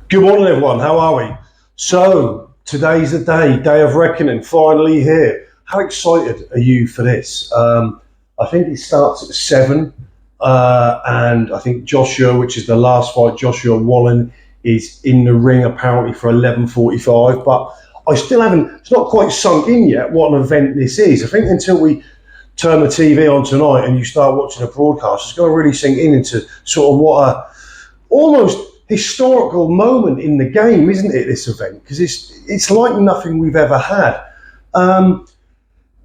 Good morning, everyone. How are we? So, today's the day of reckoning, finally here. How excited are you for this? I think it starts at 7, and I think Joshua, which is the last fight, Joshua Wallen, is in the ring apparently for 11:45. But I still haven't, it's not quite sunk in yet what an event this is. I think until we turn the TV on tonight and you start watching the broadcast, it's going to really sink into sort of what a almost historical moment in the game, isn't it, this event? Because it's like nothing we've ever had.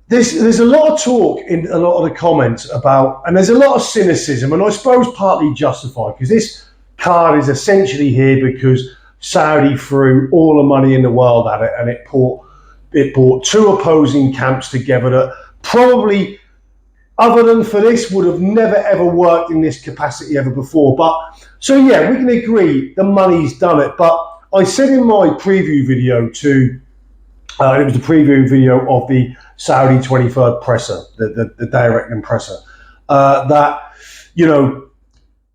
There's a lot of talk in a lot of the comments about, and there's a lot of cynicism, and I suppose partly justified, because this card is essentially here because Saudi threw all the money in the world at it, and it brought two opposing camps together that probably, other than for this, would have never ever worked in this capacity ever before. But so yeah, we can agree the money's done it. But I said in my preview video it was the preview video of the Saudi 23rd presser, the direct presser, that, you know,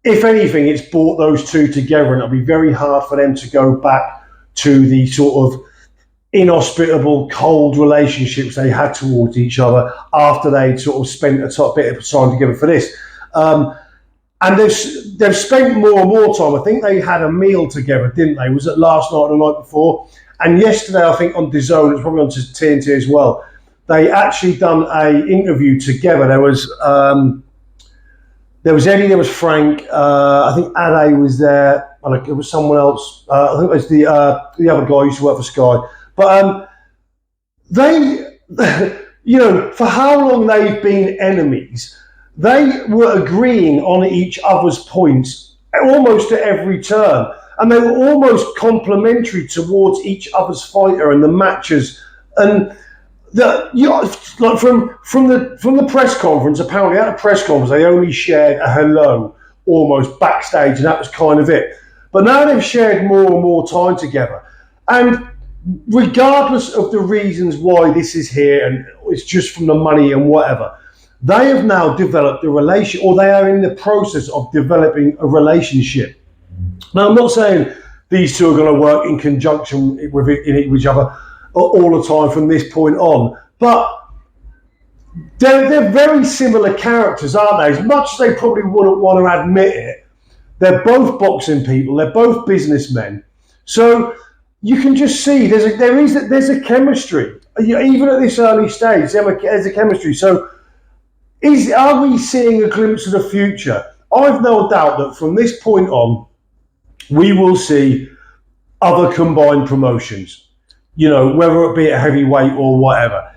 if anything, it's brought those two together, and it'll be very hard for them to go back to the sort of inhospitable, cold relationships they had towards each other after they'd sort of spent a bit of time together for this. And they've spent more and more time. I think they had a meal together, didn't they? Was it last night or the night before? And yesterday, I think on DAZN, it's probably on TNT as well, they actually done a interview together. There was Eddie, there was Frank, I think Ade was there, and it was someone else. I think it was the other guy who used to work for Sky. But they, you know, for how long they've been enemies, they were agreeing on each other's points almost at every turn. And they were almost complimentary towards each other's fighter and the matches. And like from the press conference, apparently at the press conference, they only shared a hello almost backstage, and that was kind of it. But now they've shared more and more time together. And regardless of the reasons why this is here, and it's just from the money and whatever, they have now developed a relation, or they are in the process of developing a relationship. Now, I'm not saying these two are going to work in conjunction with each other all the time from this point on, but they're very similar characters, aren't they? As much as they probably wouldn't want to admit it, they're both boxing people, they're both businessmen. So you can just see there's a chemistry. Even at this early stage, there's a chemistry. So are we seeing a glimpse of the future? I've no doubt that from this point on, we will see other combined promotions, you know, whether it be a heavyweight or whatever.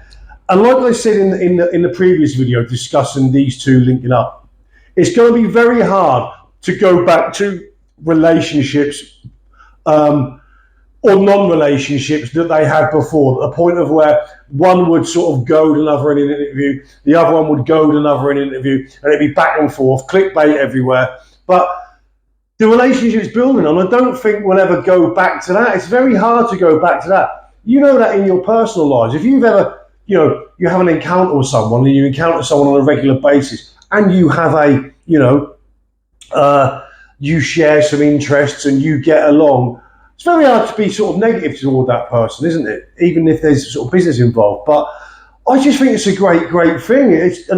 And like I said in the previous video discussing these two linking up, it's going to be very hard to go back to relationships or non-relationships that they had before, a point of where one would sort of goad another in an interview, the other one would goad another in an interview, and it'd be back and forth, clickbait everywhere. But the relationship's building, and I don't think we'll ever go back to that. It's very hard to go back to that. You know that in your personal lives. If you've ever, you know, you have an encounter with someone, and you encounter someone on a regular basis, and you have a, you know, you share some interests and you get along, it's very hard to be sort of negative toward that person, isn't it? Even if there's sort of business involved. But I just think it's a great thing. It's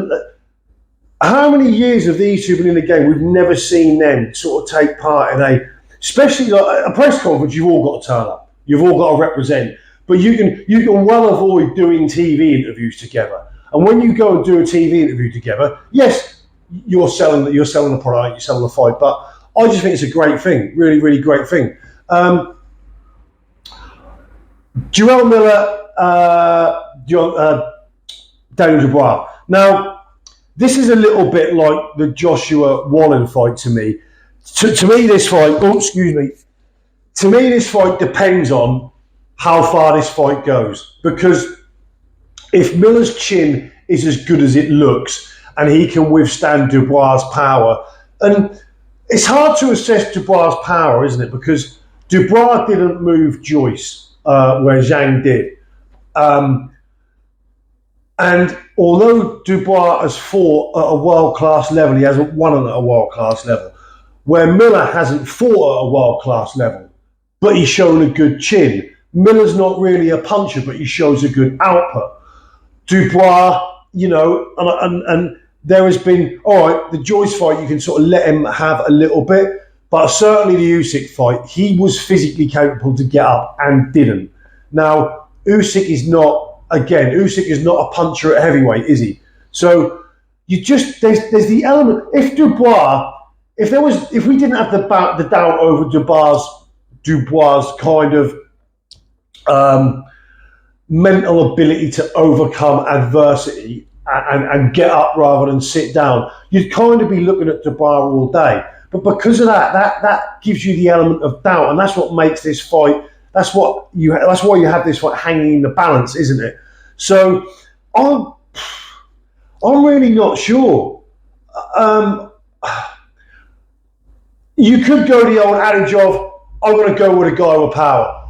how many years have these two been in the game? We've never seen them sort of take part in especially like a press conference. You've all got to turn up. You've all got to represent. But you can well avoid doing TV interviews together. And when you go and do a TV interview together, yes, you're selling the product, you're selling the fight. But I just think it's a great thing, really great thing. Jarrell Miller, Daniel Dubois. Now, this is a little bit like the Joshua Wallen fight to me. To me, this fight, to me, this fight depends on how far this fight goes. Because if Miller's chin is as good as it looks and he can withstand Dubois' power, and it's hard to assess Dubois' power, isn't it? Because Dubois didn't move Joyce, where Zhang did. And although Dubois has fought at a world-class level, he hasn't won at a world-class level. Where Miller hasn't fought at a world-class level. but he's shown a good chin. Miller's not really a puncher, but he shows a good output. Dubois, you know, and there has been, all right, the Joyce fight, you can sort of let him have a little bit, but certainly the Usyk fight, he was physically capable to get up and didn't. Now, Usyk is not a puncher at heavyweight, is he? So you just, there's the element, if we didn't have the doubt over Dubois kind of mental ability to overcome adversity and get up rather than sit down, you'd kind of be looking at Dubois all day. But because of that gives you the element of doubt, and that's what makes this fight. That's why you have this fight hanging in the balance, isn't it? So I'm really not sure. You could go the old adage of, I'm going to go with a guy with power.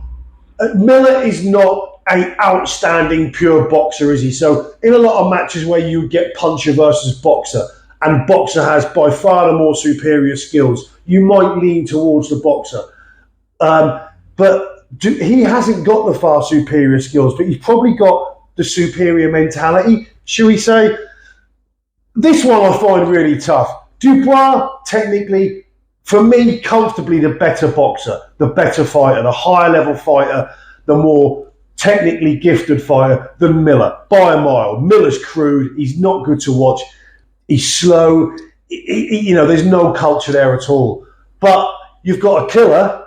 Miller is not an outstanding pure boxer, is he? So in a lot of matches where you get puncher versus boxer, and boxer has by far the more superior skills, you might lean towards the boxer. But he hasn't got the far superior skills, but he's probably got the superior mentality, shall we say. This one I find really tough. Dubois, technically, for me, comfortably the better boxer, the better fighter, the higher level fighter, the more technically gifted fighter than Miller, by a mile. Miller's crude, he's not good to watch, he's slow, there's no culture there at all. But you've got a killer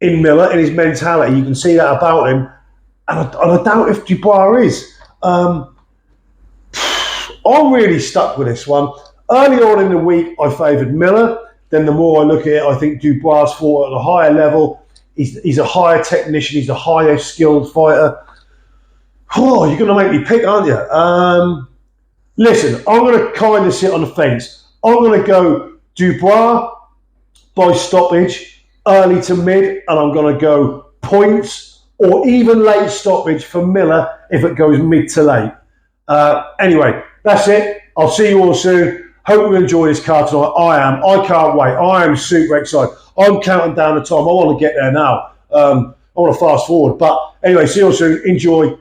in Miller, in his mentality, you can see that about him, and I doubt if Dubois is. I'm really stuck with this one. Early on in the week, I favoured Miller. Then the more I look at it, I think Dubois fought at a higher level. He's a higher technician. He's a higher skilled fighter. Oh, you're going to make me pick, aren't you? Listen, I'm going to kind of sit on the fence. I'm going to go Dubois by stoppage, early to mid, and I'm going to go points or even late stoppage for Miller if it goes mid to late. Anyway, that's it. I'll see you all soon. Hope you enjoy this card tonight. I am. I can't wait. I am super excited. I'm counting down the time. I want to get there now. I want to fast forward. But anyway, see you all soon. Enjoy.